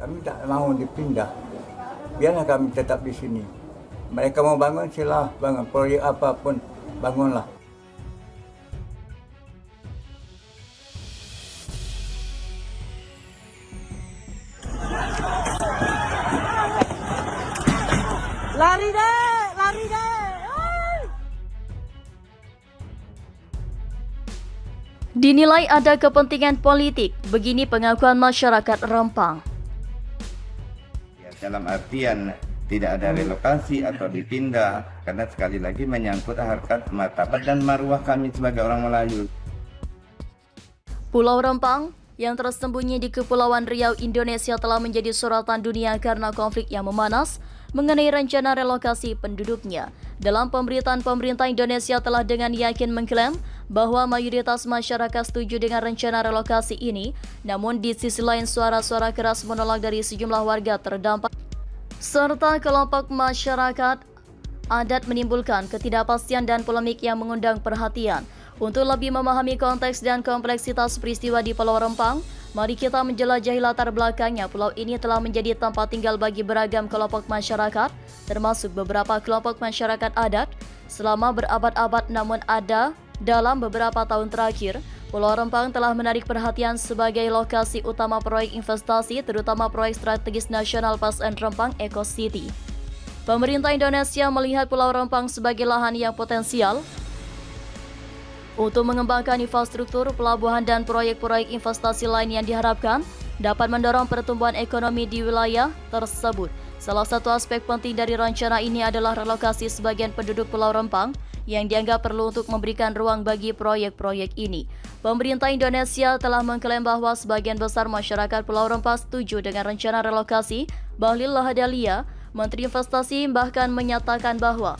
Kami tak mau dipindah. Biarlah kami tetap di sini. Mereka mau bangun, silah bangun. Proyek apapun, bangunlah. Lari deh, lari deh. Dinilai ada kepentingan politik, begini pengakuan masyarakat Rempang. Ya, dalam artian tidak ada relokasi atau dipindah, karena sekali lagi menyangkut harkat martabat dan marwah kami sebagai orang Melayu. Pulau Rempang yang tersembunyi di Kepulauan Riau, Indonesia telah menjadi sorotan dunia karena konflik yang memanas mengenai rencana relokasi penduduknya. Dalam pemberitaan, pemerintah Indonesia telah dengan yakin mengklaim bahwa mayoritas masyarakat setuju dengan rencana relokasi ini, namun di sisi lain suara-suara keras menolak dari sejumlah warga terdampak serta kelompok masyarakat adat menimbulkan ketidakpastian dan polemik yang mengundang perhatian. Untuk lebih memahami konteks dan kompleksitas peristiwa di Pulau Rempang, mari kita menjelajahi latar belakangnya. Pulau ini telah menjadi tempat tinggal bagi beragam kelompok masyarakat, termasuk beberapa kelompok masyarakat adat, selama berabad-abad. Namun ada dalam beberapa tahun terakhir, Pulau Rempang telah menarik perhatian sebagai lokasi utama proyek investasi, terutama proyek strategis nasional PSN Rempang Eco City. Pemerintah Indonesia melihat Pulau Rempang sebagai lahan yang potensial untuk mengembangkan infrastruktur, pelabuhan, dan proyek-proyek investasi lain yang diharapkan dapat mendorong pertumbuhan ekonomi di wilayah tersebut. Salah satu aspek penting dari rencana ini adalah relokasi sebagian penduduk Pulau Rempang yang dianggap perlu untuk memberikan ruang bagi proyek-proyek ini. Pemerintah Indonesia telah mengklaim bahwa sebagian besar masyarakat Pulau Rempang setuju dengan rencana relokasi. Bahlil Lahadalia, Menteri Investasi, bahkan menyatakan bahwa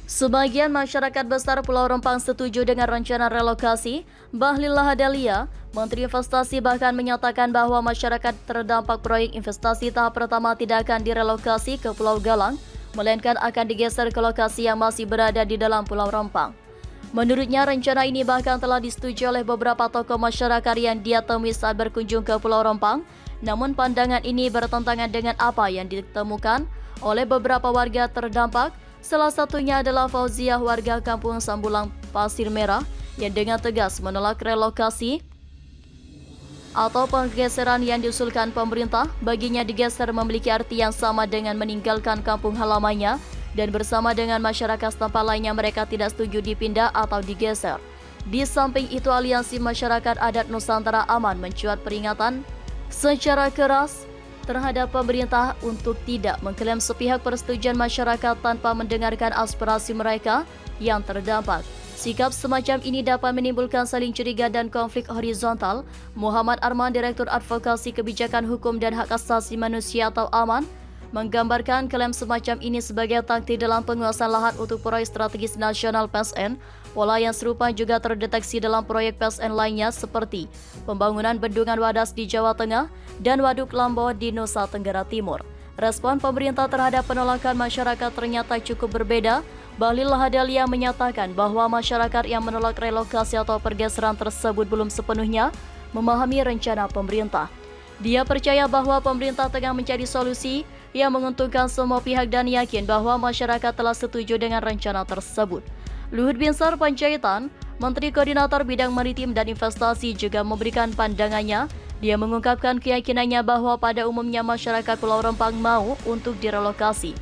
sebagian masyarakat besar Pulau Rempang setuju dengan rencana relokasi. Bahlil Lahadalia, Menteri Investasi, bahkan menyatakan bahwa masyarakat terdampak proyek investasi tahap pertama tidak akan direlokasi ke Pulau Galang, melainkan akan digeser ke lokasi yang masih berada di dalam Pulau Rempang. Menurutnya, rencana ini bahkan telah disetujui oleh beberapa tokoh masyarakat yang dia temui saat berkunjung ke Pulau Rempang. Namun pandangan ini bertentangan dengan apa yang ditemukan oleh beberapa warga terdampak. Salah satunya adalah Fauziah, warga kampung Sambulang Pasir Merah, yang dengan tegas menolak relokasi atau penggeseran yang diusulkan pemerintah. Baginya digeser memiliki arti yang sama dengan meninggalkan kampung halamannya, dan bersama dengan masyarakat setempat lainnya mereka tidak setuju dipindah atau digeser. Di samping itu, Aliansi Masyarakat Adat Nusantara Aman mencuat peringatan secara keras terhadap pemerintah untuk tidak mengklaim sepihak persetujuan masyarakat tanpa mendengarkan aspirasi mereka yang terdampak. Sikap semacam ini dapat menimbulkan saling curiga dan konflik horizontal. Muhammad Arman, Direktur Advokasi Kebijakan Hukum dan Hak Asasi Manusia atau AMAN, menggambarkan klaim semacam ini sebagai taktik dalam penguasaan lahan untuk proyek strategis nasional PSN. Pola yang serupa juga terdeteksi dalam proyek PSN lainnya seperti pembangunan bendungan Wadas di Jawa Tengah dan Waduk Lambo di Nusa Tenggara Timur. Respon pemerintah terhadap penolakan masyarakat ternyata cukup berbeda. Bahlil Lahadalia menyatakan bahwa masyarakat yang menolak relokasi atau pergeseran tersebut belum sepenuhnya memahami rencana pemerintah. Dia percaya bahwa pemerintah tengah mencari solusi yang menguntungkan semua pihak dan yakin bahwa masyarakat telah setuju dengan rencana tersebut. Luhut Binsar Panjaitan, Menteri Koordinator Bidang Maritim dan Investasi, juga memberikan pandangannya. Dia mengungkapkan keyakinannya bahwa pada umumnya masyarakat Pulau Rempang mau untuk direlokasi.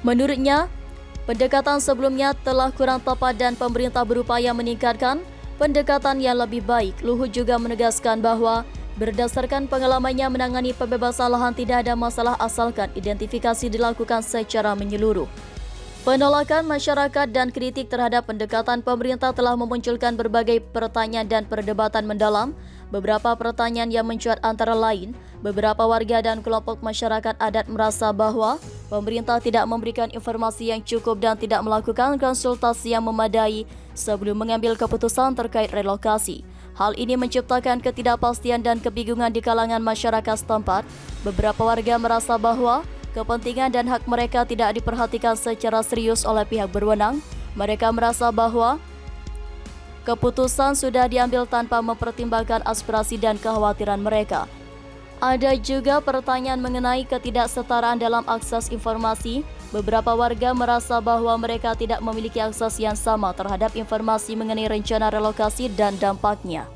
Menurutnya, pendekatan sebelumnya telah kurang tepat dan pemerintah berupaya meningkatkan pendekatan yang lebih baik. Luhut juga menegaskan bahwa berdasarkan pengalamannya menangani pembebasan lahan tidak ada masalah asalkan identifikasi dilakukan secara menyeluruh. Penolakan masyarakat dan kritik terhadap pendekatan pemerintah telah memunculkan berbagai pertanyaan dan perdebatan mendalam. Beberapa pertanyaan yang mencuat antara lain, beberapa warga dan kelompok masyarakat adat merasa bahwa pemerintah tidak memberikan informasi yang cukup dan tidak melakukan konsultasi yang memadai sebelum mengambil keputusan terkait relokasi. Hal ini menciptakan ketidakpastian dan kebingungan di kalangan masyarakat setempat. Beberapa warga merasa bahwa kepentingan dan hak mereka tidak diperhatikan secara serius oleh pihak berwenang. Mereka merasa bahwa keputusan sudah diambil tanpa mempertimbangkan aspirasi dan kekhawatiran mereka. Ada juga pertanyaan mengenai ketidaksetaraan dalam akses informasi. Beberapa warga merasa bahwa mereka tidak memiliki akses yang sama terhadap informasi mengenai rencana relokasi dan dampaknya.